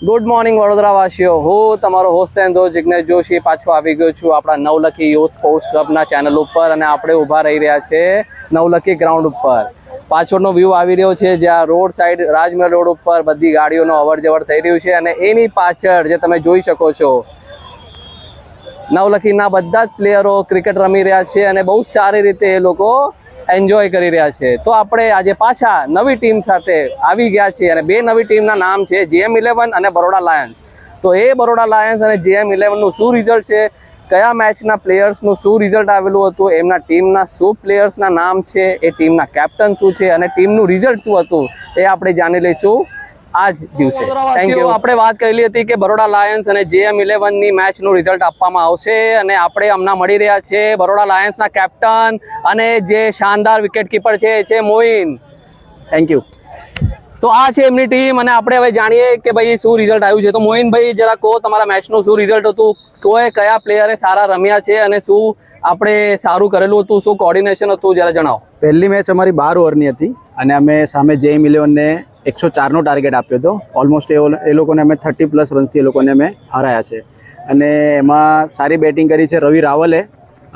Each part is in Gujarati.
ગુડ મોર્નિંગ વડોદરાવાસીઓ, હું તમારો host and host Jignesh Joshi પાછો આવી ગયો છું આપણા નવલખી યુથ સ્પોર્ટ્સ ક્લબના ચેનલ ઉપર અને આપણે ઊભા રહી રહ્યા છે નવલખી ગ્રાઉન્ડ ઉપર. પાછળનો વ્યૂ આવી રહ્યો છે જ્યાં રોડ સાઈડ રાજમહેલ રોડ ઉપર બધી ગાડીઓનો અવર જવર થઈ રહ્યું છે અને એની પાછળ જે તમે જોઈ શકો છો નવલખીના બધા જ પ્લેયરો ક્રિકેટ રમી રહ્યા છે અને બહુ સારી રીતે એ લોકો એન્જોય કરી રહ્યા છે. તો આપણે આજે પાછા નવી ટીમ સાથે આવી ગયા છીએ અને બે નવી ટીમના નામ છે GM11 અને બરોડા લાયન્સ. તો એ બરોડા લાયન્સ અને GM11નું શું રિઝલ્ટ છે, કયા મેચના પ્લેયર્સનું શું રિઝલ્ટ આવેલું હતું, એમના ટીમના શું પ્લેયર્સના નામ છે, એ ટીમના કેપ્ટન શું છે અને ટીમનું રિઝલ્ટ શું હતું એ આપણે જાણી લઈશું આજ દિવસે. Thank you. આપણે વાત કરેલી હતી કે બરોડા લાયન્સ અને GM11ની મેચનું રિઝલ્ટ આપવામાં આવશે અને આપણે હમણાં મળી રહ્યા છે બરોડા લાયન્સના કેપ્ટન અને જે શાનદાર વિકેટ કીપર છે મોઇન. Thank you. તો આ છે એમની ટીમ અને આપણે હવે જાણીએ કે ભાઈ શું રિઝલ્ટ આવ્યું છે. તો મોઇનભાઈ જરા કહો તમારા મેચનું શું રિઝલ્ટ હતું, કયા પ્લેયરે સારા રમ્યા છે અને શું આપણે સારું કરેલું હતું, શું કોર્ડિનેશન હતું, જરા જણાવો. પહેલી મેચ અમારી 12 ઓવરની હતી અને અમે સામે GM11ને 104નો ટાર્ગેટ આપ્યો હતો. ઓલમોસ્ટ એ લોકોને અમે 30+ રન્સથી એ લોકોને અમે હરાયા છે અને એમાં સારી બેટિંગ કરી છે રવિ રાવલે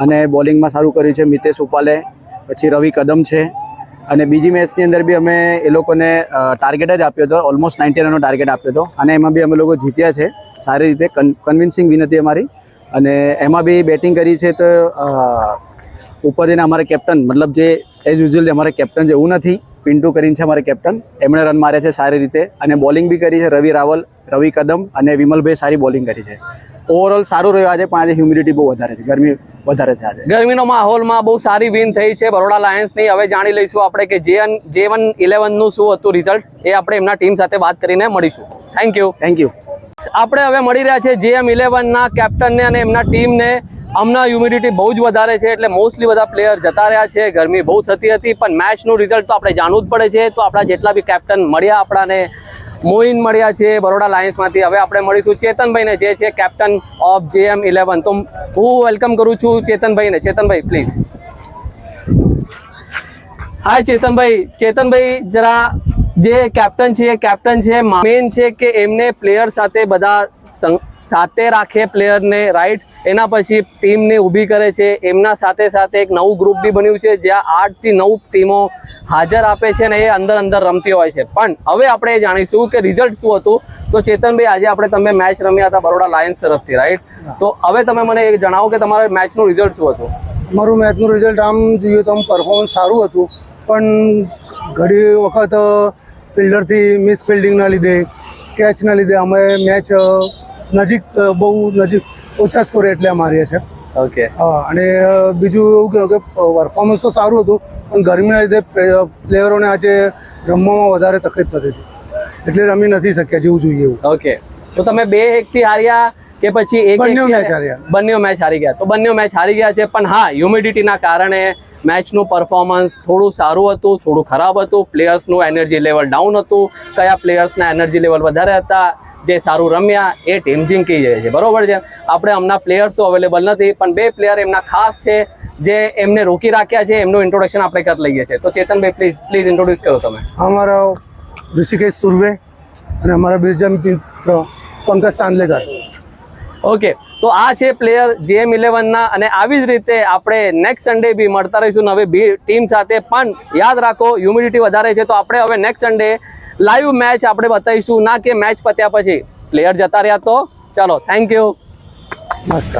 અને બોલિંગમાં સારું કર્યું છે મિતેશ ઉપાલે, પછી રવિ કદમ છે. અને બીજી મેચની અંદર બી અમે એ લોકોને ટાર્ગેટ જ આપ્યો હતો, ઓલમોસ્ટ 90 રનનો ટાર્ગેટ આપ્યો હતો અને એમાં બી અમે લોકો જીત્યા છે સારી રીતે. કન્વિન્સિંગ વિન હતી અમારી અને એમાં બી બેટિંગ કરી છે. તો ઉપર જઈને અમારે કેપ્ટન મતલબ જે એઝ યુઝ્યુઅલી અમારે કેપ્ટન છે એવું નથી, પિન્ટુ કરીને છે અમારે કેપ્ટન, એમણે રન માર્યા છે સારી રીતે અને બોલિંગ બી કરી છે રવિ રાવલ, રવિ કદમ અને વિમલભાઈ સારી બોલિંગ કરી છે. ઓવરઓલ સારું રહ્યું આજે, પણ આજે હ્યુમિડિટી બહુ વધારે છે, ગરમી વધારે છે આજે. ગરમીનો માહોલમાં બહુ સારી વિન થઈ છે બરોડા લાયન્સની. હવે જાણી લઈશું આપણે કે J11નું શું હતું રિઝલ્ટ, એ આપણે એમના ટીમ સાથે વાત કરીને મળીશું. Thank you. Thank you. આપણે હવે મળી રહ્યા છે GM11ના કેપ્ટનને અને એમના ટીમને. હમણાં હ્યુમિડિટી બહુ જ વધારે છે એટલે મોસ્ટલી બધા પ્લેયર જતા રહ્યા છે, ગરમી બહુ થતી હતી, પણ મેચનું રિઝલ્ટ તો આપણે જાણવું જ પડે છે. તો આપણા જેટલા બી કેપ્ટન મળ્યા, આપણાને મોઇન મળ્યા છે બરોડા લાયન્સમાંથી. હવે આપણે મળીશું ચેતનભાઈને જે છે કેપ્ટન ઓફ GM11. તો હું વેલકમ કરું છું ચેતનભાઈને. ચેતનભાઈ પ્લીઝ. હાય ચેતનભાઈ. ચેતનભાઈ જરા જે કેપ્ટન છે મેન છે કે એમને પ્લેયર સાથે બધા સાથે રાખે પ્લેયરને, રાઈટ? એના પછી ટીમને ઊભી કરે છે. એમના સાથે સાથે એક નવું ગ્રુપ બી બન્યું છે જ્યાં 8 થી 9 ટીમો હાજર આપે છે અને એ અંદર રમતી હોય છે. પણ હવે આપણે જાણીશું કે રિઝલ્ટ શું હતું. તો ચેતનભાઈ, આજે તમે મેચ રમ્યા હતા બરોડા લાયન્સ તરફથી, રાઈટ? તો હવે તમે મને એ જણાવો કે તમારા મેચનું રિઝલ્ટ શું હતું. અમારું મેચનું રિઝલ્ટ આમ જોઈએ તો પરફોર્મન્સ સારું હતું, પણ ઘણી વખત ફિલ્ડરથી મિસ ફિલ્ડિંગના લીધે, કેચના લીધે અમે મેચ બહુ નજીક ઓછા સ્કોરે એટલે અમારે છે. ઓકે. અને બીજું એવું કહ્યું કે પરફોર્મન્સ તો સારું હતું, પણ ગરમીના લીધે પ્લેયરોને આજે રમવામાં વધારે તકલીફ થતી હતી એટલે રમી નથી શક્યા જેવું જોઈએ એવું. ઓકે. તો તમે 2-1થી હાર્યા કે પછી બંને મેચ હાર્યા? બંને મેચ હારી ગયા. તો બંને મેચ હારી ગયા છે, પણ હા, હ્યુમિડિટીના કારણે મેચનું પરફોર્મન્સ થોડું સારું હતું, થોડું ખરાબ હતું. પ્લેયર્સનું એનર્જી લેવલ ડાઉન હતું. કયા પ્લેયર્સના એનર્જી લેવલ વધારે હતા, જે સારું રમ્યા એ ટીમ જીતી જાય છે, બરોબર છે? આપણે હમણાં પ્લેયર્સો અવેલેબલ નથી, પણ 2 પ્લેયર એમના ખાસ છે જે એમને રોકી રાખ્યા છે. એમનું ઇન્ટ્રોડક્શન આપણે કરી લઈએ છીએ. તો ચેતનભાઈ પ્લીઝ ઇન્ટ્રોડ્યુસ કરો તમે. અમારા ઋષિકેશ સુરવે અને અમારા બીજા મિત્ર પંકજ તાંદલેકર. ઓકે. તો આ છે પ્લેયર GM11ના અને આવી જ રીતે આપણે નેક્સ્ટ સન્ડે બી મળતા રહીશું નવી ટીમ સાથે. પણ યાદ રાખો, હ્યુમિડિટી વધારે છે તો આપણે હવે નેક્સ્ટ સન્ડે લાઈવ મેચ આપણે બતાવીશું, ના કે મેચ પત્યા પછી પ્લેયર જતા રહ્યા. તો ચાલો, થેન્ક યુ. મસ્ત.